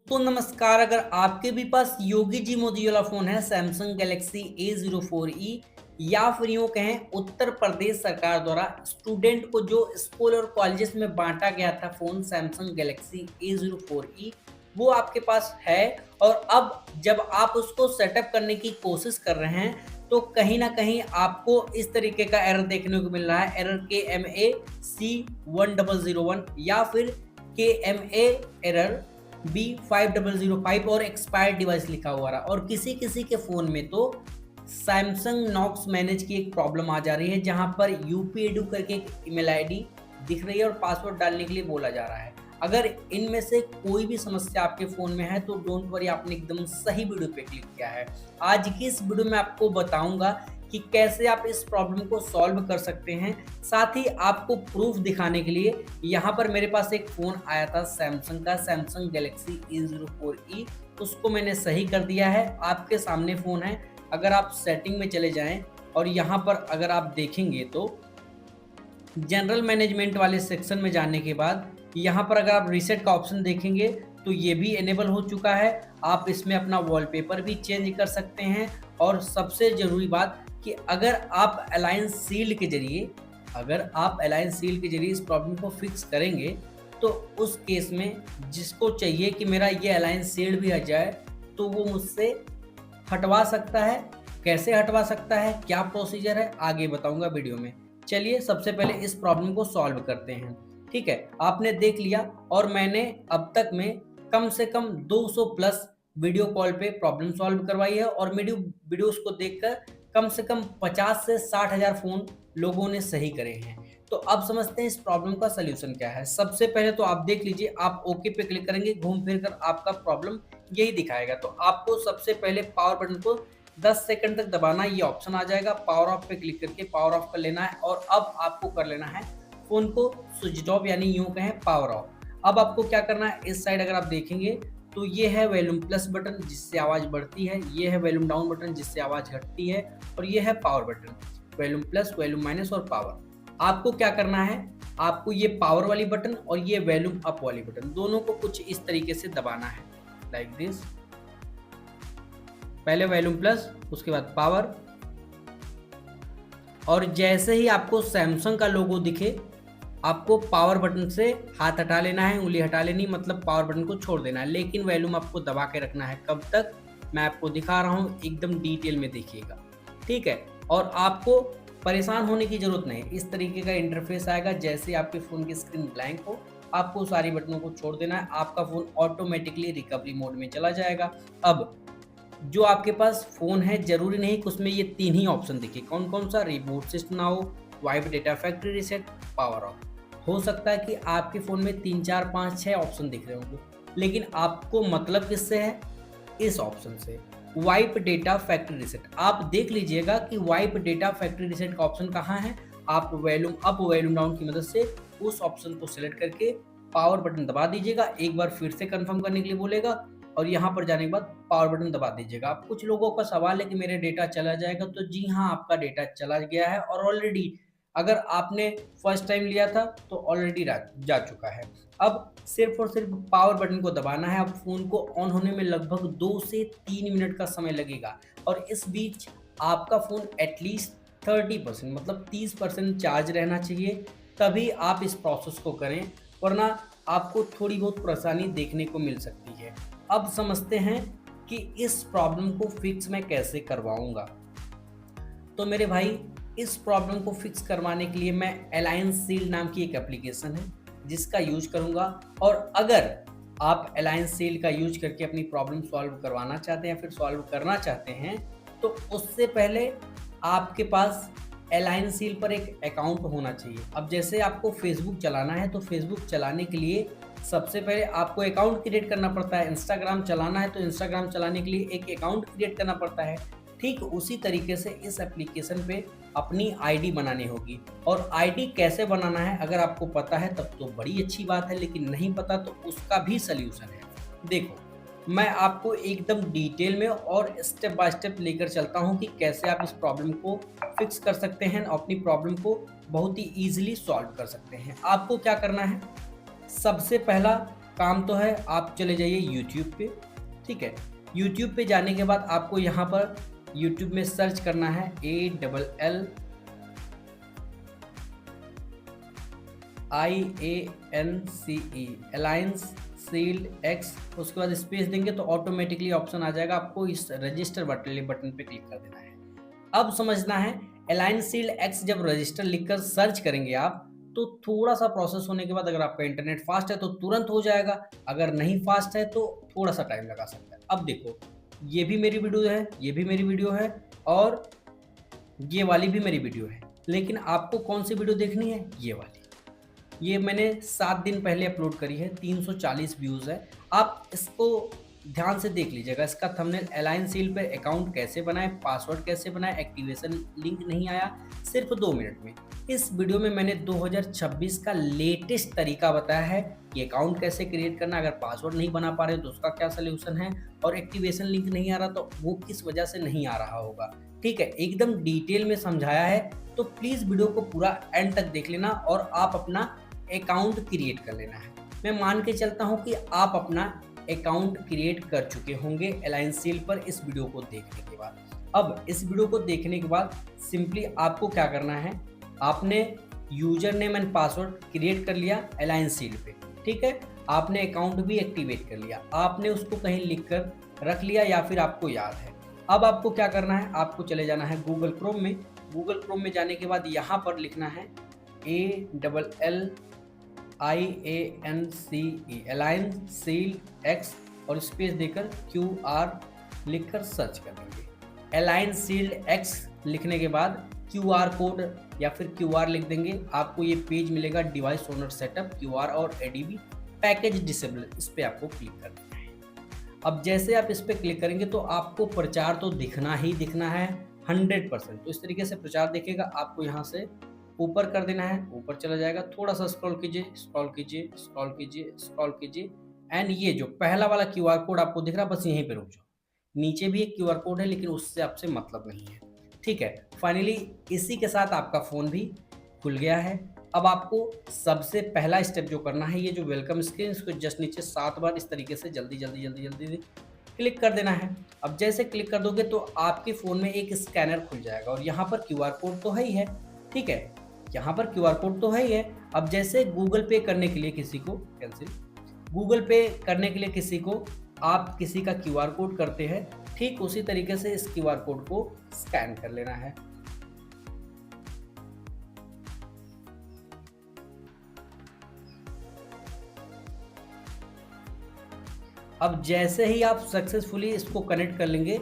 तो नमस्कार। अगर आपके भी पास योगी जी मोदी वाला फ़ोन है सैमसंग गैलेक्सी A04e या फिर यूँ कहें उत्तर प्रदेश सरकार द्वारा स्टूडेंट को जो स्कूल और कॉलेजेस में बाँटा गया था फ़ोन सैमसंग गैलेक्सी A04e, वो आपके पास है और अब जब आप उसको सेटअप करने की कोशिश कर रहे हैं, तो कहीं न कहीं आपको इस तरीके का एरर देखने को मिल रहा है, एरर KMA C1001 या फिर KMA एरर B5005 और एक्सपायर्ड डिवाइस लिखा हुआ रहा और किसी-किसी के फ़ोन में तो सैमसंग नॉक्स मैनेज की एक प्रॉब्लम आ जा रही है, जहाँ पर यूपीएडू करके एक ईमेल आईडी दिख रही है और पासवर्ड डालने के लिए बोला जा रहा है। अगर इनमें से कोई भी समस्या आपके फ़ोन में है, तो डोंट वरी, आपने एकदम सही वीडियो पे क्लिक किया है। आज की इस वीडियो में आपको बताऊँगा कि कैसे आप इस प्रॉब्लम को सॉल्व कर सकते हैं। साथ ही आपको प्रूफ़ दिखाने के लिए यहाँ पर मेरे पास एक फ़ोन आया था सैमसंग का, सैमसंग गैलेक्सी A04e, उसको मैंने सही कर दिया है। आपके सामने फ़ोन है। अगर आप सेटिंग में चले जाएँ और यहाँ पर अगर आप देखेंगे तो जनरल मैनेजमेंट वाले सेक्शन में जाने के बाद यहाँ पर अगर आप रीसेट का ऑप्शन देखेंगे तो ये भी इनेबल हो चुका है। आप इसमें अपना वॉलपेपर भी चेंज कर सकते हैं और सबसे ज़रूरी बात कि अगर आप अलायंस सील के ज़रिए इस प्रॉब्लम को फिक्स करेंगे, तो उस केस में जिसको चाहिए कि मेरा ये अलायंस सील्ड भी हट जाए, तो वो मुझसे हटवा सकता है। कैसे हटवा सकता है, क्या प्रोसीजर है, आगे बताऊँगा वीडियो में। चलिए सबसे पहले इस प्रॉब्लम को सॉल्व करते हैं। ठीक है, आपने देख लिया और मैंने अब तक में कम से कम 200 प्लस वीडियो कॉल पे प्रॉब्लम सॉल्व करवाई है और वीडियोज़ को देखकर कम से कम 50 से 60 हज़ार फ़ोन लोगों ने सही करे हैं। तो अब समझते हैं इस प्रॉब्लम का सॉल्यूशन क्या है। सबसे पहले तो आप देख लीजिए, आप ओके पे क्लिक करेंगे, घूम फिर कर आपका प्रॉब्लम यही दिखाएगा। तो आपको सबसे पहले पावर बटन को 10 सेकंड तक दबाना, ये ऑप्शन आ जाएगा। पावर ऑफ पे क्लिक करके पावर ऑफ कर लेना है और अब आपको कर लेना है फ़ोन को स्विच ऑफ, यानी यूँ कहें पावर ऑफ। अब आपको क्या करना है, इस साइड अगर आप देखेंगे तो ये है वॉल्यूम प्लस बटन जिससे आवाज़ बढ़ती है, ये है वॉल्यूम डाउन बटन जिससे आवाज़ घटती है और ये है power button, volume plus, volume minus और पावर। आपको क्या करना है, आपको ये पावर वाली बटन और ये वॉल्यूम अप वाली बटन दोनों को कुछ इस तरीके से दबाना है, लाइक दिस। पहले वॉल्यूम प्लस, उसके बाद पावर, और जैसे ही आपको सैमसंग का लोगो दिखे, आपको पावर बटन से हाथ हटा लेना है, उंगली हटा लेनी, मतलब पावर बटन को छोड़ देना है। लेकिन वॉल्यूम आपको दबा के रखना है। कब तक, मैं आपको दिखा रहा हूँ, एकदम डिटेल में देखिएगा। ठीक है, और आपको परेशान होने की ज़रूरत नहीं। इस तरीके का इंटरफेस आएगा, जैसे आपके फ़ोन की स्क्रीन ब्लैंक हो, आपको सारी बटनों को छोड़ देना है। आपका फ़ोन ऑटोमेटिकली रिकवरी मोड में चला जाएगा। अब जो आपके पास फ़ोन है, ज़रूरी नहीं कि उसमें ये 3 ही ऑप्शन दिखे। कौन-कौन सा, reboot system now, wipe data factory reset, power of. हो सकता है कि आपके फ़ोन में 3, 4, 5, 6 ऑप्शन दिख रहे होंगे, लेकिन आपको मतलब किससे है, इस ऑप्शन से, वाइप डेटा फैक्ट्री रीसेट। आप देख लीजिएगा कि वाइप डेटा फैक्ट्री रीसेट का ऑप्शन कहाँ है। आप वॉल्यूम अप, वॉल्यूम डाउन की मदद से उस ऑप्शन को सेलेक्ट करके पावर बटन दबा दीजिएगा। एक बार फिर से कंफर्म करने के लिए बोलेगा और यहाँ पर जाने के बाद पावर बटन दबा दीजिएगा। अब कुछ लोगों का सवाल है कि मेरे डेटा चला जाएगा, तो जी हाँ, आपका डेटा चला गया है और ऑलरेडी अगर आपने फर्स्ट टाइम लिया था तो ऑलरेडी जा चुका है। अब सिर्फ़ और सिर्फ पावर बटन को दबाना है। अब फ़ोन को ऑन होने में लगभग 2 से 3 मिनट का समय लगेगा और इस बीच आपका फ़ोन एटलीस्ट 30% मतलब 30% चार्ज रहना चाहिए, तभी आप इस प्रोसेस को करें, वरना आपको थोड़ी बहुत परेशानी देखने को मिल सकती है। अब समझते हैं कि इस प्रॉब्लम को फिक्स मैं कैसे करवाऊँगा। तो मेरे भाई, इस प्रॉब्लम को फिक्स करवाने के लिए मैं अलायंस सील नाम की एक एप्लीकेशन है जिसका यूज़ करूँगा, और अगर आप अलायंस सील का यूज़ करके अपनी प्रॉब्लम सॉल्व करवाना चाहते हैं या फिर सॉल्व करना चाहते हैं, तो उससे पहले आपके पास अलायंस सील पर एक अकाउंट होना चाहिए। अब जैसे आपको फेसबुक चलाना है, तो फेसबुक चलाने के लिए सबसे पहले आपको अकाउंट क्रिएट करना पड़ता है। इंस्टाग्राम चलाना है तो इंस्टाग्राम चलाने के लिए एक अकाउंट क्रिएट करना पड़ता है। ठीक उसी तरीके से इस एप्लीकेशन पे अपनी आईडी बनानी होगी, और आईडी कैसे बनाना है अगर आपको पता है तब तो बड़ी अच्छी बात है, लेकिन नहीं पता तो उसका भी सल्यूशन है। देखो, मैं आपको एकदम डिटेल में और स्टेप बाय स्टेप लेकर चलता हूँ कि कैसे आप इस प्रॉब्लम को फिक्स कर सकते हैं, अपनी प्रॉब्लम को बहुत ही ईजिली सॉल्व कर सकते हैं। आपको क्या करना है, सबसे पहला काम तो है, आप चले जाइए यूट्यूब पे। ठीक है, यूट्यूब पे जाने के बाद आपको यहाँ पर यूट्यूब में सर्च करना है ALLIANCE अलायंस शील्ड एक्स। उसके बाद स्पेस देंगे तो ऑटोमेटिकली ऑप्शन आ जाएगा, आपको इस रजिस्टर बटन पे क्लिक कर देना है। अब समझना है, अलायंस शील्ड एक्स जब रजिस्टर लिखकर सर्च करेंगे आप, तो थोड़ा सा प्रोसेस होने के बाद अगर आपका इंटरनेट फास्ट है तो तुरंत हो जाएगा, अगर नहीं फास्ट है तो थोड़ा सा टाइम लगा सकता है। अब देखो, ये भी मेरी वीडियो है, ये भी मेरी वीडियो है, और ये वाली भी मेरी वीडियो है, लेकिन आपको कौन सी वीडियो देखनी है? ये वाली। ये मैंने 7 दिन पहले अपलोड करी है, 340 व्यूज़ है। आप इसको ध्यान से देख लीजिएगा। इसका थंबनेल अलायंस शील्ड पे अकाउंट कैसे बनाएं, पासवर्ड कैसे बनाएं, एक्टिवेशन लिंक नहीं आया, सिर्फ 2 मिनट में। इस वीडियो में मैंने 2026 का लेटेस्ट तरीका बताया है कि अकाउंट कैसे क्रिएट करना, अगर पासवर्ड नहीं बना पा रहे तो उसका क्या सोल्यूशन है, और एक्टिवेशन लिंक नहीं आ रहा तो वो किस वजह से नहीं आ रहा होगा। ठीक है, एकदम डिटेल में समझाया है, तो प्लीज़ वीडियो को पूरा एंड तक देख लेना और आप अपना अकाउंट क्रिएट कर लेना है। मैं मान के चलता हूँ कि आप अपना अकाउंट क्रिएट कर चुके होंगे अलायंस शील्ड पर इस वीडियो को देखने के बाद। अब इस वीडियो को देखने के बाद सिंपली आपको क्या करना है, आपने user name and password create कर लिया अलायंस शील्ड पे। ठीक है, आपने अकाउंट भी एक्टिवेट कर लिया, आपने उसको कहीं लिख कर रख लिया या फिर आपको याद है। अब आपको क्या करना है, आपको चले जाना है गूगल क्रोम में। गूगल क्रोम में जाने के बाद यहाँ पर लिखना है ALLIANCE अलायंस शील्ड एक्स और स्पेस देकर QR लिखकर सर्च कर देंगे। अलायंस शील्ड एक्स लिखने के बाद QR कोड या फिर QR लिख देंगे, आपको ये पेज मिलेगा, डिवाइस ओनर सेटअप, QR और ADB पैकेज डिसेबल, इस पर आपको क्लिक कर देना है। अब जैसे आप इस पर क्लिक करेंगे तो आपको प्रचार तो दिखना ही दिखना है 100%। तो इस तरीके से प्रचार दिखेगा, आपको यहाँ से ऊपर कर देना है, ऊपर चला जाएगा, थोड़ा सा स्क्रॉल कीजिए, स्क्रॉल कीजिए, स्क्रॉल कीजिए, स्क्रॉल कीजिए, एंड ये जो पहला वाला QR कोड आपको दिख रहा है, बस यहीं पे रुक जाओ। नीचे भी एक QR कोड है लेकिन उससे आपसे मतलब नहीं है। ठीक है, फाइनली इसी के साथ आपका फ़ोन भी खुल गया है। अब आपको सबसे पहला स्टेप जो करना है, ये जो वेलकम स्क्रीन, इसको जस्ट नीचे 7 बार इस तरीके से जल्दी जल्दी जल्दी जल्दी क्लिक कर देना है। अब जैसे क्लिक कर दोगे तो आपके फ़ोन में एक स्कैनर खुल जाएगा और यहाँ पर QR कोड तो है ही है। ठीक है, यहाँ पर QR कोड तो है ही है। अब जैसे गूगल पे करने के लिए किसी को कैंसिल, गूगल पे करने के लिए किसी को आप किसी का QR कोड करते हैं, ठीक उसी तरीके से इस QR कोड को स्कैन कर लेना है। अब जैसे ही आप सक्सेसफुली इसको कनेक्ट कर लेंगे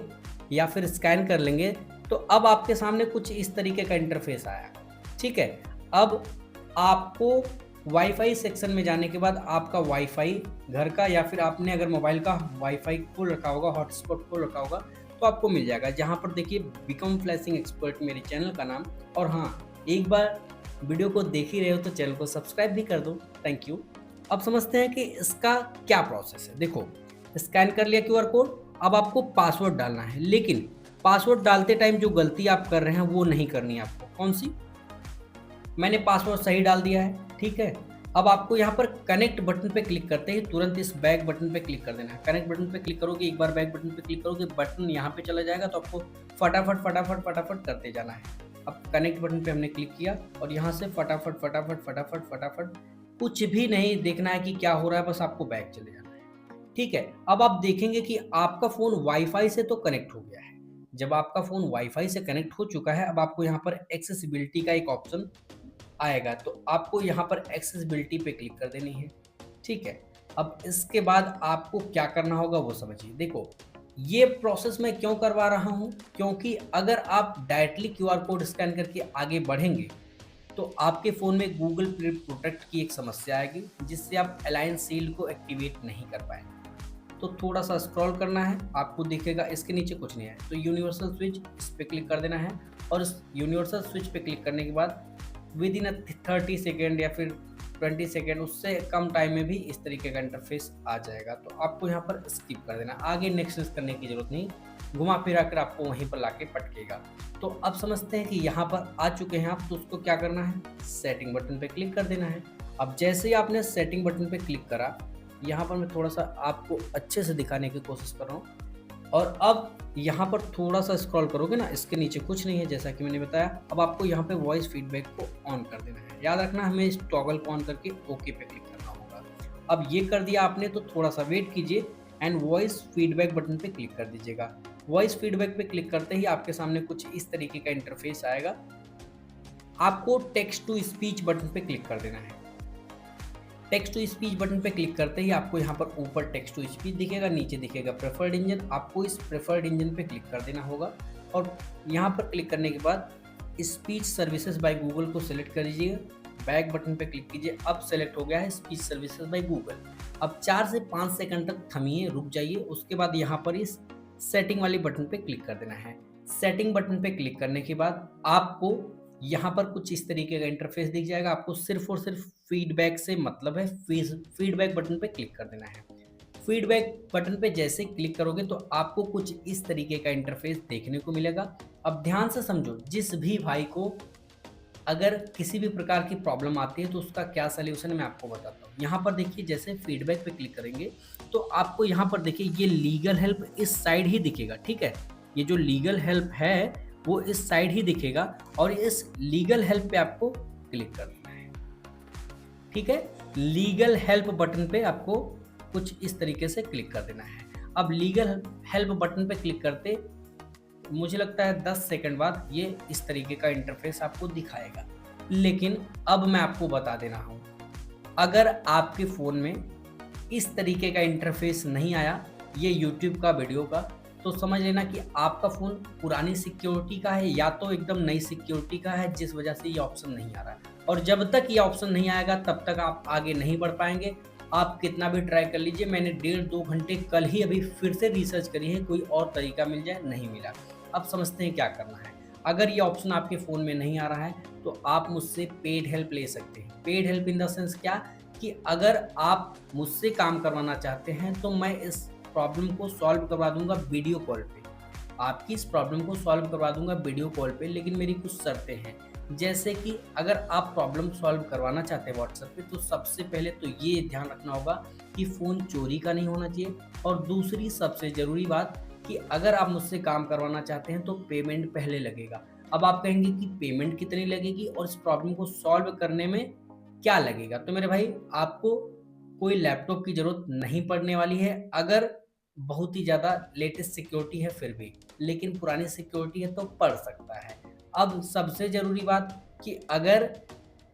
या फिर स्कैन कर लेंगे तो अब आपके सामने कुछ इस तरीके का इंटरफेस आया। ठीक है, अब आपको वाईफाई सेक्शन में जाने के बाद आपका वाईफाई घर का या फिर आपने अगर मोबाइल का वाईफाई खोल रखा होगा, हॉटस्पॉट खोल रखा होगा, तो आपको मिल जाएगा। जहाँ पर देखिए बिकम फ्लैशिंग एक्सपर्ट मेरे चैनल का नाम, और हाँ, एक बार वीडियो को देख ही रहे हो तो चैनल को सब्सक्राइब भी कर दो, थैंक यू। अब समझते हैं कि इसका क्या प्रोसेस है। देखो, स्कैन कर लिया QR कोड, अब आपको पासवर्ड डालना है, लेकिन पासवर्ड डालते टाइम जो गलती आप कर रहे हैं वो नहीं करनी है आपको। कौन सी? मैंने पासवर्ड सही डाल दिया है। ठीक है, अब आपको यहाँ पर कनेक्ट बटन पे क्लिक करते ही तुरंत इस बैक बटन पे क्लिक कर देना है। कनेक्ट बटन पे क्लिक करोगे, एक बार बैक बटन पे क्लिक करोगे, बटन यहाँ पे चला जाएगा, तो आपको फटाफट फटाफट फटाफट करते जाना है। अब कनेक्ट बटन पे हमने क्लिक किया और यहाँ से फटाफट फटाफट फटाफट फटाफट, कुछ भी नहीं देखना है कि क्या हो रहा है, बस आपको बैक चले जाना है। ठीक है, अब आप देखेंगे कि आपका फ़ोन वाईफाई से तो कनेक्ट हो गया है। जब आपका फ़ोन वाईफाई से कनेक्ट हो चुका है, अब आपको यहाँ पर एक्सेसिबिलिटी का एक ऑप्शन आएगा, तो आपको यहाँ पर एक्सेसिबिलिटी पे क्लिक कर देनी है। ठीक है, अब इसके बाद आपको क्या करना होगा वो समझिए। देखो, ये प्रोसेस मैं क्यों करवा रहा हूँ, क्योंकि अगर आप डायरेक्टली QR कोड स्कैन करके आगे बढ़ेंगे तो आपके फ़ोन में गूगल प्रोटेक्ट की एक समस्या आएगी, जिससे आप अलायंस शील्ड को एक्टिवेट नहीं कर पाएंगे। तो थोड़ा सा स्क्रॉल करना है, आपको दिखेगा इसके नीचे कुछ नहीं है, तो यूनिवर्सल स्विच, इस पर क्लिक कर देना है। और इस यूनिवर्सल स्विच पे क्लिक करने के बाद विद इन 30 सेकेंड या फिर 20 सेकेंड, उससे कम टाइम में भी इस तरीके का इंटरफेस आ जाएगा। तो आपको यहाँ पर स्किप कर देना, आगे नेक्स्ट करने की जरूरत नहीं, घुमा फिरा कर आपको वहीं पर लाके पटकेगा। तो अब समझते हैं कि यहाँ पर आ चुके हैं आप, तो उसको क्या करना है, सेटिंग बटन पे क्लिक कर देना है। अब जैसे ही आपने सेटिंग बटन पे क्लिक करा, यहाँ पर मैं थोड़ा सा आपको अच्छे से दिखाने की कोशिश कर रहा हूँ। और अब यहाँ पर थोड़ा सा स्क्रॉल करोगे ना, इसके नीचे कुछ नहीं है जैसा कि मैंने बताया। अब आपको यहाँ पे वॉइस फीडबैक को ऑन कर देना है। याद रखना, हमें इस टॉगल को ऑन करके ओके पे क्लिक करना होगा। अब ये कर दिया आपने तो थोड़ा सा वेट कीजिए एंड वॉइस फीडबैक बटन पे क्लिक कर दीजिएगा। वॉइस फीडबैक पे क्लिक करते ही आपके सामने कुछ इस तरीके का इंटरफेस आएगा। आपको टेक्स्ट टू स्पीच बटन पे क्लिक कर देना है। टेक्स्ट टू स्पीच बटन पे क्लिक करते ही आपको यहाँ पर ऊपर टेक्स्ट टू स्पीच दिखेगा, नीचे दिखेगा प्रेफर्ड इंजन। आपको इस प्रेफर्ड इंजन पे क्लिक कर देना होगा और यहाँ पर क्लिक करने के बाद स्पीच सर्विसेज बाय गूगल को सिलेक्ट कर लीजिएगा। बैक बटन पे क्लिक कीजिए। अब सेलेक्ट हो गया है स्पीच सर्विसेज बाय गूगल। अब 4 से 5 सेकंड तक थमिए, रुक जाइए। उसके बाद यहाँ पर इस सेटिंग वाली बटन पे क्लिक कर देना है। सेटिंग बटन पे क्लिक करने के बाद आपको यहाँ पर कुछ इस तरीके का इंटरफेस दिख जाएगा। आपको सिर्फ और सिर्फ फीडबैक से मतलब है। फीडबैक बटन पे क्लिक कर देना है। फीडबैक बटन पे जैसे क्लिक करोगे तो आपको कुछ इस तरीके का इंटरफेस देखने को मिलेगा। अब ध्यान से समझो, जिस भी भाई को अगर किसी भी प्रकार की प्रॉब्लम आती है तो उसका क्या सलूशन है मैं आपको बताता हूँ। यहाँ पर देखिए, जैसे फीडबैक पे क्लिक करेंगे तो आपको यहाँ पर देखिए ये लीगल हेल्प इस साइड ही दिखेगा, ठीक है। ये जो लीगल हेल्प है वो इस साइड ही दिखेगा और इस लीगल हेल्प पे आपको क्लिक कर देना है, ठीक है। लीगल हेल्प बटन पे आपको कुछ इस तरीके से क्लिक कर देना है। अब लीगल हेल्प बटन पे क्लिक करते मुझे लगता है 10 सेकंड बाद ये इस तरीके का इंटरफेस आपको दिखाएगा। लेकिन अब मैं आपको बता दे रहा हूँ, अगर आपके फ़ोन में इस तरीके का इंटरफेस नहीं आया ये यूट्यूब का वीडियो का, तो समझ लेना कि आपका फ़ोन पुरानी सिक्योरिटी का है या तो एकदम नई सिक्योरिटी का है, जिस वजह से ये ऑप्शन नहीं आ रहा है। और जब तक ये ऑप्शन नहीं आएगा तब तक आप आगे नहीं बढ़ पाएंगे। आप कितना भी ट्राई कर लीजिए। मैंने 1.5-2 घंटे कल ही अभी फिर से रिसर्च करी है, कोई और तरीका मिल जाए, नहीं मिला। अब समझते हैं क्या करना है। अगर ये ऑप्शन आपके फ़ोन में नहीं आ रहा है तो आप मुझसे पेड हेल्प ले सकते हैं। Paid help in the sense क्या, कि अगर आप मुझसे काम करवाना चाहते हैं तो मैं इस प्रॉब्लम को सॉल्व करवा दूंगा वीडियो कॉल पे। आपकी इस प्रॉब्लम को सॉल्व करवा दूंगा वीडियो कॉल पे, लेकिन मेरी कुछ शर्तें हैं। जैसे कि अगर आप प्रॉब्लम सॉल्व करवाना चाहते हैं व्हाट्सएप पे, तो सबसे पहले तो ये ध्यान रखना होगा कि फ़ोन चोरी का नहीं होना चाहिए। और दूसरी सबसे ज़रूरी बात कि अगर आप मुझसे काम करवाना चाहते हैं तो पेमेंट पहले लगेगा। अब आप कहेंगे कि पेमेंट कितनी लगेगी और इस प्रॉब्लम को सॉल्व करने में क्या लगेगा? तो मेरे भाई, आपको कोई लैपटॉप की ज़रूरत नहीं पड़ने वाली है। अगर बहुत ही ज़्यादा लेटेस्ट सिक्योरिटी है फिर भी, लेकिन पुरानी सिक्योरिटी है तो पड़ सकता है। अब सबसे ज़रूरी बात कि अगर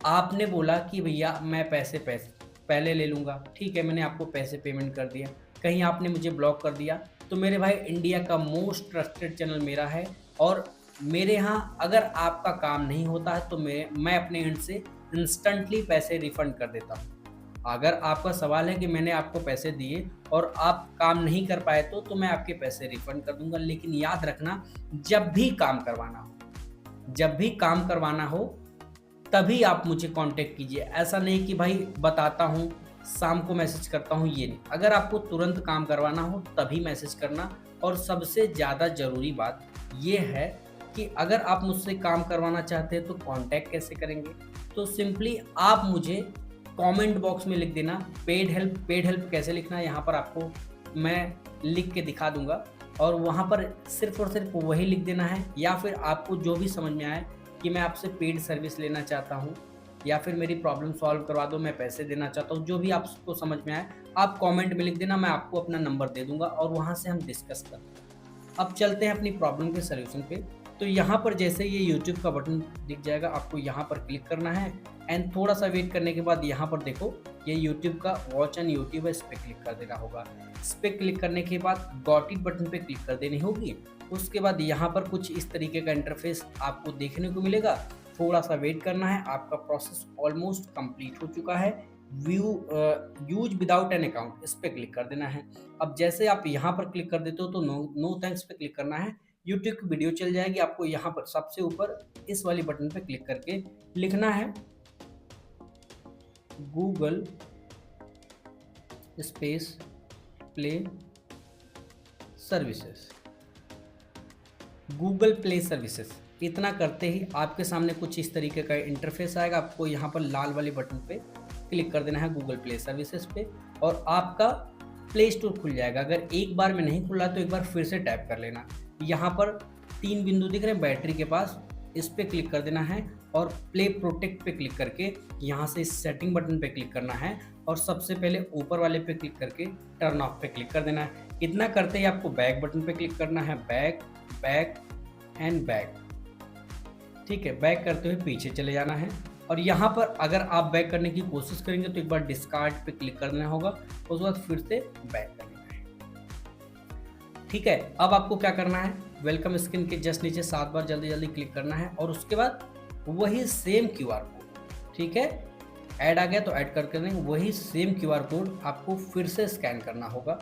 आपने बोला कि भैया मैं पैसे पहले ले लूँगा, ठीक है, मैंने आपको पैसे पेमेंट कर दिया, कहीं आपने मुझे ब्लॉक कर दिया, तो मेरे भाई इंडिया का मोस्ट ट्रस्टेड चैनल मेरा है और मेरे यहाँ अगर आपका काम नहीं होता है तो मैं अपने एंड से इंस्टेंटली पैसे रिफ़ंड कर देता हूँ। अगर आपका सवाल है कि मैंने आपको पैसे दिए और आप काम नहीं कर पाए तो मैं आपके पैसे रिफ़ंड कर दूँगा। लेकिन याद रखना, जब भी काम करवाना हो तभी आप मुझे कांटेक्ट कीजिए। ऐसा नहीं कि भाई बताता हूँ, शाम को मैसेज करता हूँ, ये नहीं। अगर आपको तुरंत काम करवाना हो तभी मैसेज करना। और सबसे ज़्यादा ज़रूरी बात ये है कि अगर आप मुझसे काम करवाना चाहते हैं तो कांटेक्ट कैसे करेंगे? तो सिंपली आप मुझे कमेंट बॉक्स में लिख देना पेड हेल्प। पेड हेल्प कैसे लिखना है यहाँ पर आपको मैं लिख के दिखा दूँगा और वहाँ पर सिर्फ़ और सिर्फ वही लिख देना है। या फिर आपको जो भी समझ में आए कि मैं आपसे पेड सर्विस लेना चाहता हूँ या फिर मेरी प्रॉब्लम सॉल्व करवा दो, मैं पैसे देना चाहता हूँ, जो भी आपको समझ में आए आप कमेंट में लिख देना। मैं आपको अपना नंबर दे दूँगा और वहाँ से हम डिस्कस करते हैं। अब चलते हैं अपनी प्रॉब्लम के सॉल्यूशन पे। तो यहाँ पर जैसे ये यूट्यूब का बटन दिख जाएगा, आपको यहाँ पर क्लिक करना है एंड थोड़ा सा वेट करने के बाद यहाँ पर देखो ये यूट्यूब का वॉच एंड यूट्यूब है, इस पर क्लिक कर देना होगा। इस पर क्लिक करने के बाद गॉट इट बटन पे क्लिक कर देनी होगी। उसके बाद यहाँ पर कुछ इस तरीके का इंटरफेस आपको देखने को मिलेगा। थोड़ा सा वेट करना है, आपका प्रोसेस ऑलमोस्ट कंप्लीट हो चुका है। यूज विदाउट एन अकाउंट, इस पर क्लिक कर देना है। अब जैसे आप यहाँ पर क्लिक कर देते हो तो नो थैंक्स पे क्लिक करना है। यूट्यूब की वीडियो चल जाएगी। आपको यहाँ पर सबसे ऊपर इस वाली बटन पे क्लिक करके लिखना है Google space play services, Google play services. इतना करते ही आपके सामने कुछ इस तरीके का इंटरफेस आएगा। आपको यहाँ पर लाल वाले बटन पे क्लिक कर देना है गूगल प्ले सर्विसेज पे और आपका प्ले स्टोर खुल जाएगा। अगर एक बार में नहीं खुला तो एक बार फिर से टैप कर लेना। यहाँ पर 3 बिंदु दिख रहे हैं बैटरी के पास, इस पे क्लिक कर देना है और प्ले प्रोटेक्ट पे क्लिक करके यहाँ से सेटिंग बटन पे क्लिक करना है और सबसे पहले ऊपर वाले पे क्लिक करके टर्न ऑफ पे क्लिक कर देना है। इतना करते ही आपको बैक बटन पे क्लिक करना है, बैक बैक एंड बैक। ठीक है, बैक करते हुए पीछे चले जाना है और यहाँ पर अगर आप बैक करने की कोशिश करेंगे तो एक बार डिस्कार्ड पे क्लिक करना होगा, उसके बाद फिर से बैक कर लेना है। ठीक है, अब आपको क्या करना है, वेलकम स्क्रीन के जस्ट नीचे 7 बार जल्दी जल्दी क्लिक करना है और उसके बाद वही सेम QR कोड, ठीक है, ऐड आ गया तो ऐड करके देंगे, वही सेम QR कोड आपको फिर से स्कैन करना होगा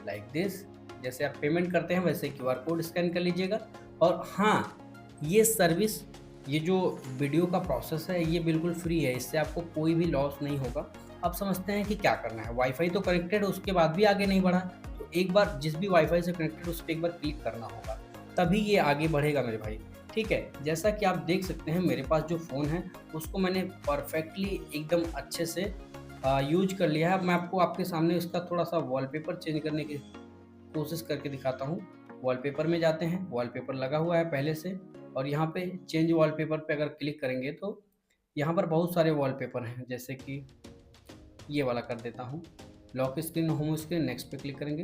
लाइक दिस। जैसे आप पेमेंट करते हैं वैसे QR कोड स्कैन कर लीजिएगा। और हाँ, ये सर्विस, ये जो वीडियो का प्रोसेस है ये बिल्कुल फ्री है, इससे आपको कोई भी लॉस नहीं होगा। आप समझते हैं कि क्या करना है, वाईफाई तो कनेक्टेड है, उसके बाद भी आगे नहीं बढ़ा तो एक बार जिस भी वाईफाई से कनेक्टेड उस पर एक बार क्लिक करना होगा, तभी ये आगे बढ़ेगा मेरे भाई। ठीक है, जैसा कि आप देख सकते हैं मेरे पास जो फ़ोन है उसको मैंने परफेक्टली एकदम अच्छे से यूज कर लिया है। अब मैं आपको आपके सामने इसका थोड़ा सा वॉलपेपर चेंज करने की कोशिश करके दिखाता हूँ। वॉलपेपर में जाते हैं, वॉलपेपर लगा हुआ है पहले से और यहाँ पे चेंज वॉलपेपर पे अगर क्लिक करेंगे तो यहाँ पर बहुत सारे वॉलपेपर हैं, जैसे कि ये वाला कर देता हूँ, lock screen, home screen, next पे क्लिक करेंगे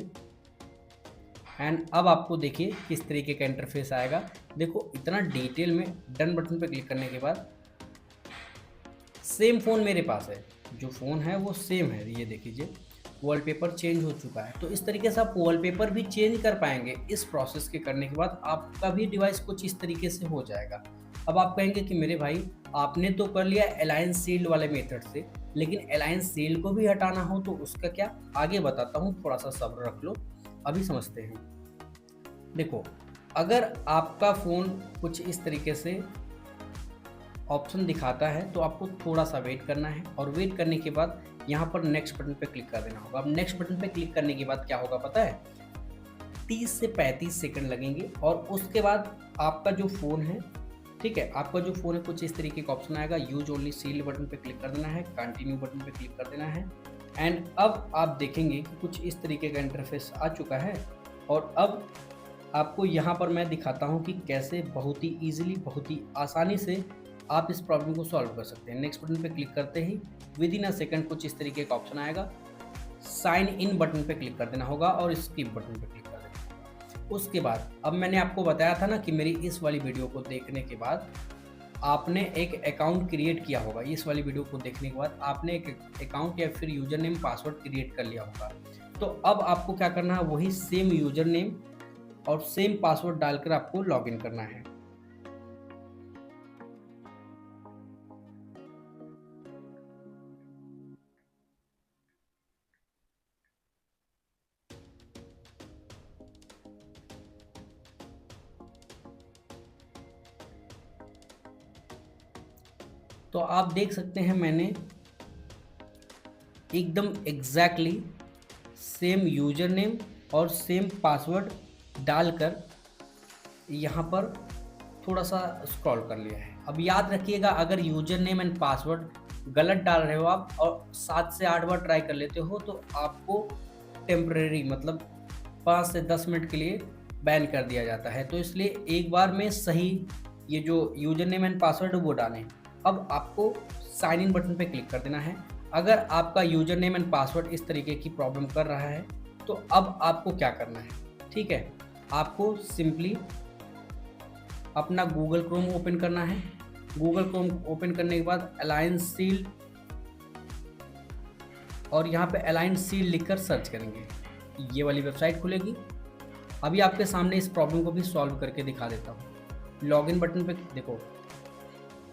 एंड अब आपको देखिए किस तरीके का इंटरफेस आएगा। देखो इतना डिटेल में, डन बटन पे क्लिक करने के बाद सेम फ़ोन मेरे पास है, जो फ़ोन है वो सेम है, ये देख लीजिए वॉलपेपर चेंज हो चुका है। तो इस तरीके से आप वॉलपेपर भी चेंज कर पाएंगे। इस प्रोसेस के करने के बाद आपका भी डिवाइस कुछ इस तरीके से हो जाएगा। अब आप कहेंगे कि मेरे भाई आपने तो कर लिया अलायंस शील्ड वाले मेथड से, लेकिन अलायंस शील्ड को भी हटाना हो तो उसका क्या, आगे बताता हूँ, थोड़ा सा सब्र रख लो, अभी समझते हैं। देखो, अगर आपका फ़ोन कुछ इस तरीके से ऑप्शन दिखाता है तो आपको थोड़ा सा वेट करना है और वेट करने के बाद यहाँ पर नेक्स्ट बटन पे क्लिक कर देना होगा। अब नेक्स्ट बटन पे क्लिक करने के बाद क्या होगा पता है, 30 से 35 सेकंड लगेंगे और उसके बाद आपका जो फ़ोन है, ठीक है, आपका जो फ़ोन है कुछ इस तरीके का ऑप्शन आएगा, यूज ओनली सील्ड बटन पे क्लिक कर देना है, कंटिन्यू बटन पे क्लिक कर देना है एंड अब आप देखेंगे कि कुछ इस तरीके का इंटरफेस आ चुका है। और अब आपको यहाँ पर मैं दिखाता हूँ कि कैसे बहुत ही ईजिली, बहुत ही आसानी से आप इस प्रॉब्लम को सॉल्व कर सकते हैं। नेक्स्ट बटन पे क्लिक करते ही विद इन अ सेकंड कुछ इस तरीके का ऑप्शन आएगा, साइन इन बटन पे क्लिक कर देना होगा और स्किप बटन पे क्लिक कर देना होगा। उसके बाद अब मैंने आपको बताया था ना कि मेरी इस वाली वीडियो को देखने के बाद आपने एक अकाउंट क्रिएट किया होगा। इस वाली वीडियो को देखने के बाद आपने एक अकाउंट या फिर यूज़र नेम पासवर्ड क्रिएट कर लिया होगा। तो अब आपको क्या करना है, वही सेम यूज़र नेम और सेम पासवर्ड डालकर आपको लॉगिन करना है। तो आप देख सकते हैं मैंने एकदम एग्जैक्टली सेम यूज़र नेम और सेम पासवर्ड डालकर यहाँ पर थोड़ा सा स्क्रॉल कर लिया है। अब याद रखिएगा, अगर यूज़र नेम एंड पासवर्ड गलत डाल रहे हो आप और 7 से 8 बार ट्राई कर लेते हो तो आपको टेम्परेरी मतलब 5 से 10 मिनट के लिए बैन कर दिया जाता है। तो इसलिए एक बार में सही ये जो यूज़र नेम एंड पासवर्ड है वो डालें। अब आपको साइन इन बटन पे क्लिक कर देना है। अगर आपका यूज़र नेम एंड पासवर्ड इस तरीके की प्रॉब्लम कर रहा है तो अब आपको क्या करना है, ठीक है, आपको सिंपली अपना गूगल क्रोम ओपन करना है। गूगल क्रोम ओपन करने के बाद अलायंस शील्ड और यहाँ पे अलायंस शील्ड लिखकर सर्च करेंगे, ये वाली वेबसाइट खुलेगी। अभी आपके सामने इस प्रॉब्लम को भी सॉल्व करके दिखा देता हूँ। लॉगिन बटन पे देखो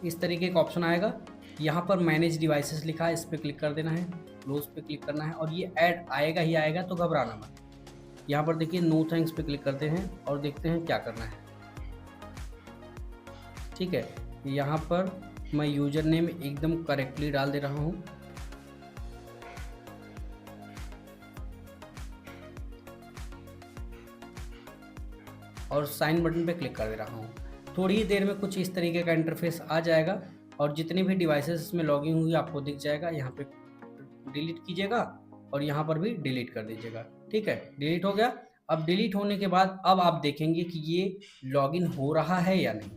इस तरीके का ऑप्शन आएगा, यहाँ पर मैनेज डिवाइसेस लिखा है, इस पर क्लिक कर देना है, क्लोज पे क्लिक करना है और ये ऐड आएगा ही आएगा, तो घबराना मत। यहाँ पर देखिए नो थैंक्स पे क्लिक करते हैं और देखते हैं क्या करना है। ठीक है, यहाँ पर मैं यूज़र नेम एकदम करेक्टली डाल दे रहा हूँ और साइन बटन पे क्लिक कर दे रहा हूँ। थोड़ी ही देर में कुछ इस तरीके का इंटरफेस आ जाएगा और जितनी भी डिवाइसेस इसमें लॉगिन हुई आपको दिख जाएगा। यहाँ पे डिलीट कीजिएगा और यहाँ पर भी डिलीट कर दीजिएगा। ठीक है, डिलीट हो गया। अब डिलीट होने के बाद अब आप देखेंगे कि ये लॉगिन हो रहा है या नहीं।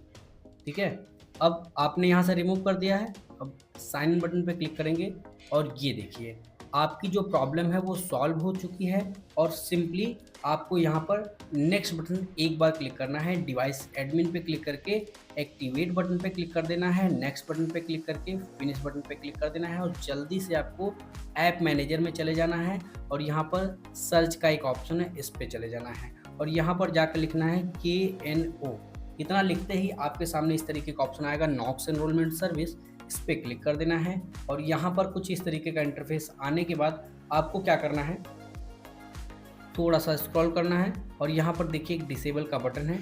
ठीक है, अब आपने यहाँ से रिमूव कर दिया है। अब साइन इन बटन पे क्लिक करेंगे और ये देखिए आपकी जो प्रॉब्लम है वो सॉल्व हो चुकी है। और सिंपली आपको यहाँ पर नेक्स्ट बटन एक बार क्लिक करना है, डिवाइस एडमिन पे क्लिक करके एक्टिवेट बटन पे क्लिक कर देना है, नेक्स्ट बटन पे क्लिक करके फिनिश बटन पे क्लिक कर देना है और जल्दी से आपको ऐप मैनेजर में चले जाना है और यहाँ पर सर्च का एक ऑप्शन है, इस पे चले जाना है और यहाँ पर जाकर लिखना है KNO। इतना लिखते ही आपके सामने इस तरीके का ऑप्शन आएगा, नॉक्स एनरोलमेंट सर्विस, इस पे क्लिक कर देना है और यहाँ पर कुछ इस तरीके का इंटरफेस आने के बाद आपको क्या करना है, थोड़ा सा स्क्रॉल करना है और यहाँ पर देखिए एक डिसेबल का बटन है।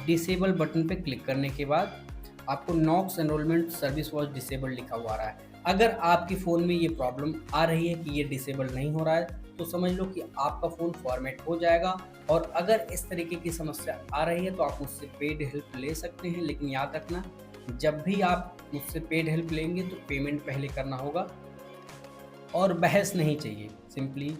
डिसेबल बटन पे क्लिक करने के बाद आपको Knox enrolment service was disable लिखा हुआ आ रहा है। अगर आपकी फ़ोन में ये प्रॉब्लम आ रही है कि ये डिसेबल नहीं हो रहा है तो समझ लो कि आपका फ़ोन फॉर्मेट हो जाएगा। और अगर इस तरीके की समस्या आ रही है तो आप मुझसे पेड हेल्प ले सकते हैं, लेकिन याद रखना जब भी आप मुझसे पेड हेल्प लेंगे तो पेमेंट पहले करना होगा और बहस नहीं चाहिए। सिंपली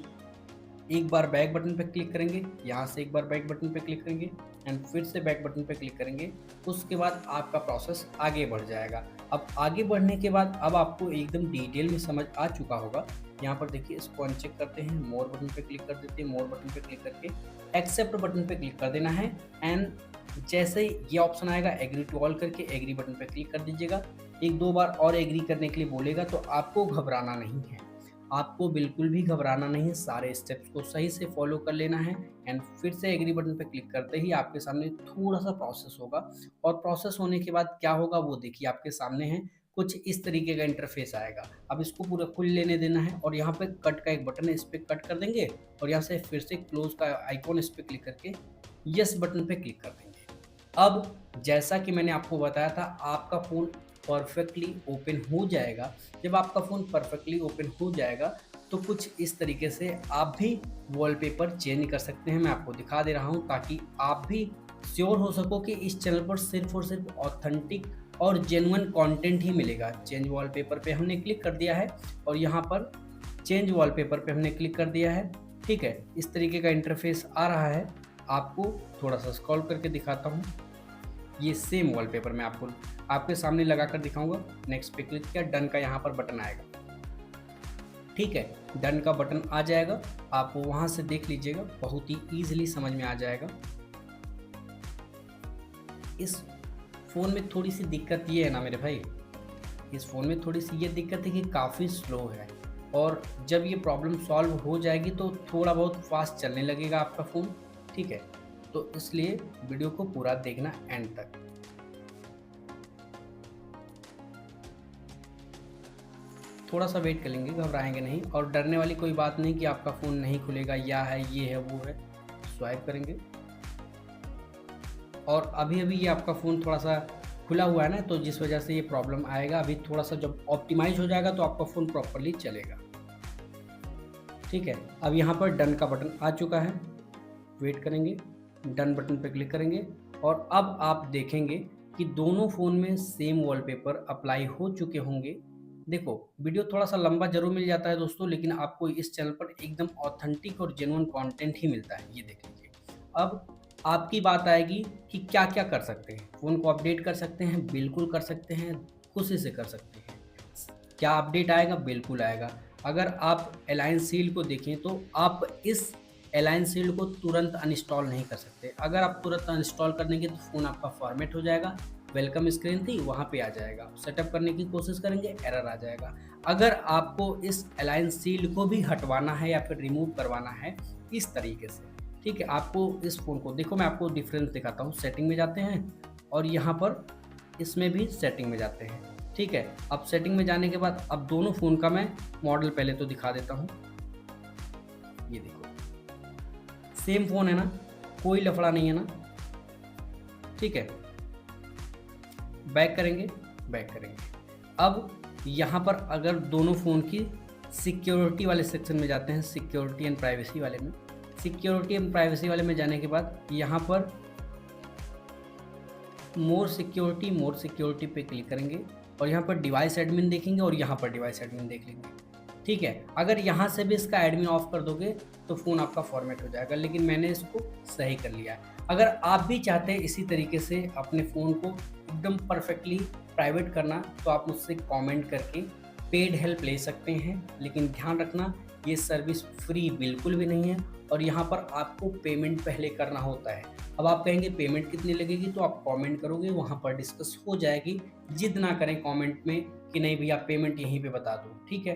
एक बार बैक बटन पे क्लिक करेंगे, यहाँ से एक बार बैक बटन पे क्लिक करेंगे एंड फिर से बैक बटन पे क्लिक करेंगे। उसके बाद आपका प्रोसेस आगे बढ़ जाएगा। अब आगे बढ़ने के बाद अब आपको एकदम डिटेल में समझ आ चुका होगा। यहाँ पर देखिए इसको अनचेक करते हैं, मोर बटन पे क्लिक कर देते हैं, मोर बटन पे क्लिक करके एक्सेप्ट बटन पे क्लिक कर देना है एंड जैसे ही ये ऑप्शन आएगा एग्री टू ऑल करके एग्री बटन पे क्लिक कर दीजिएगा। एक दो बार और एग्री करने के लिए बोलेगा तो आपको घबराना नहीं है, आपको बिल्कुल भी घबराना नहीं है, सारे स्टेप्स को सही से फॉलो कर लेना है एंड फिर से एग्री बटन पे क्लिक करते ही आपके सामने थोड़ा सा प्रोसेस होगा और प्रोसेस होने के बाद क्या होगा वो देखिए आपके सामने है, कुछ इस तरीके का इंटरफेस आएगा। अब इसको पूरा खुल लेने देना है और यहाँ पे कट का एक बटन है, इस पर कट कर देंगे और यहाँ से फिर से क्लोज का आइकॉन, इस पर क्लिक करके यस बटन पे क्लिक कर देंगे। अब जैसा कि मैंने आपको बताया था आपका फ़ोन परफेक्टली ओपन हो जाएगा। जब आपका फ़ोन परफेक्टली ओपन हो जाएगा तो कुछ इस तरीके से आप भी वॉलपेपर चेंज कर सकते हैं। मैं आपको दिखा दे रहा हूं ताकि आप भी श्योर हो सको कि इस चैनल पर सिर्फ और सिर्फ ऑथेंटिक और जेन्युइन कंटेंट ही मिलेगा। चेंज वॉलपेपर पे हमने क्लिक कर दिया है और यहाँ पर चेंज वॉलपेपर पे हमने क्लिक कर दिया है। ठीक है, इस तरीके का इंटरफेस आ रहा है। आपको थोड़ा सा स्क्रॉल करके दिखाता हूँ। ये सेम वॉलपेपर मैं आपको आपके सामने लगा कर दिखाऊंगा। नेक्स्ट पे क्लिक किया, डन का यहाँ पर बटन आएगा। ठीक है, डन का बटन आ जाएगा, आप वहाँ से देख लीजिएगा, बहुत ही ईजिली समझ में आ जाएगा। इस फ़ोन में थोड़ी सी दिक्कत ये है ना मेरे भाई, इस फ़ोन में थोड़ी सी ये दिक्कत है कि काफ़ी स्लो है और जब ये प्रॉब्लम सॉल्व हो जाएगी तो थोड़ा बहुत फास्ट चलने लगेगा आपका फ़ोन। ठीक है, तो इसलिए वीडियो को पूरा देखना एंड तक। थोड़ा सा वेट कर लेंगे, घबराएंगे नहीं और डरने वाली कोई बात नहीं कि आपका फ़ोन नहीं खुलेगा, या है ये है वो है। स्वाइप करेंगे और अभी अभी ये आपका फ़ोन थोड़ा सा खुला हुआ है ना, तो जिस वजह से ये प्रॉब्लम आएगा। अभी थोड़ा सा जब ऑप्टिमाइज हो जाएगा तो आपका फ़ोन प्रॉपरली चलेगा। ठीक है, अब यहाँ पर डन का बटन आ चुका है, वेट करेंगे, डन बटन पर क्लिक करेंगे और अब आप देखेंगे कि दोनों फ़ोन में सेम वॉलपेपर अप्लाई हो चुके होंगे। देखो वीडियो थोड़ा सा लंबा जरूर मिल जाता है दोस्तों, लेकिन आपको इस चैनल पर एकदम ऑथेंटिक और जेन्युइन कंटेंट ही मिलता है। ये देख लीजिए। अब आपकी बात आएगी कि क्या क्या कर सकते हैं। फ़ोन को अपडेट कर सकते हैं, बिल्कुल कर सकते हैं, खुशी से कर सकते हैं। क्या अपडेट आएगा? बिल्कुल आएगा। अगर आप अलायंस शील्ड को देखें तो आप इस अलायंस शील्ड को तुरंत अनइंस्टॉल नहीं कर सकते। अगर आप तुरंत अनइंस्टॉल कर देंगे तो फ़ोन आपका फॉर्मेट हो जाएगा, वेलकम स्क्रीन थी वहाँ पे आ जाएगा, सेटअप करने की कोशिश करेंगे, एरर आ जाएगा। अगर आपको इस अलायंस शील्ड को भी हटवाना है या फिर रिमूव करवाना है इस तरीके से, ठीक है, आपको इस फ़ोन को देखो, मैं आपको डिफरेंस दिखाता हूँ। सेटिंग में जाते हैं और यहाँ पर इसमें भी सेटिंग में जाते हैं। ठीक है, अब सेटिंग में जाने के बाद अब दोनों फ़ोन का मैं मॉडल पहले तो दिखा देता हूँ। ये देखो सेम फ़ोन है ना, कोई लफड़ा नहीं है ना। ठीक है, बैक करेंगे, बैक करेंगे। अब यहाँ पर अगर दोनों फ़ोन की सिक्योरिटी वाले सेक्शन में जाते हैं, सिक्योरिटी एंड प्राइवेसी वाले में, सिक्योरिटी एंड प्राइवेसी वाले में जाने के बाद यहाँ पर मोर सिक्योरिटी पे क्लिक करेंगे और यहाँ पर डिवाइस एडमिन देखेंगे और यहाँ पर डिवाइस एडमिन देख लेंगे। ठीक है, अगर यहाँ से भी इसका एडमिन ऑफ कर दोगे तो फ़ोन आपका फॉर्मेट हो जाएगा, लेकिन मैंने इसको सही कर लिया है। अगर आप भी चाहते हैं इसी तरीके से अपने फ़ोन को एकदम परफेक्टली प्राइवेट करना, तो आप मुझसे कमेंट करके पेड हेल्प ले सकते हैं, लेकिन ध्यान रखना ये सर्विस फ्री बिल्कुल भी नहीं है और यहाँ पर आपको पेमेंट पहले करना होता है। अब आप कहेंगे पेमेंट कितनी लगेगी, तो आप कमेंट करोगे, वहाँ पर डिस्कस हो जाएगी। जिद ना करें कमेंट में कि नहीं भैया पेमेंट यहीं पे बता दो, ठीक है।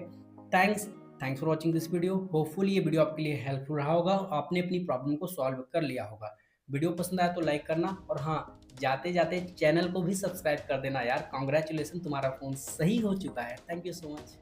Thanks thanks for watching this video. Hopefully ये वीडियो आपके लिए हेल्पफुल रहा होगा, आपने अपनी प्रॉब्लम को सॉल्व कर लिया होगा। वीडियो पसंद आया तो लाइक करना, और हाँ, जाते जाते चैनल को भी सब्सक्राइब कर देना यार। कॉन्ग्रेचुलेसन, तुम्हारा फ़ोन सही हो चुका है। Thank you so much.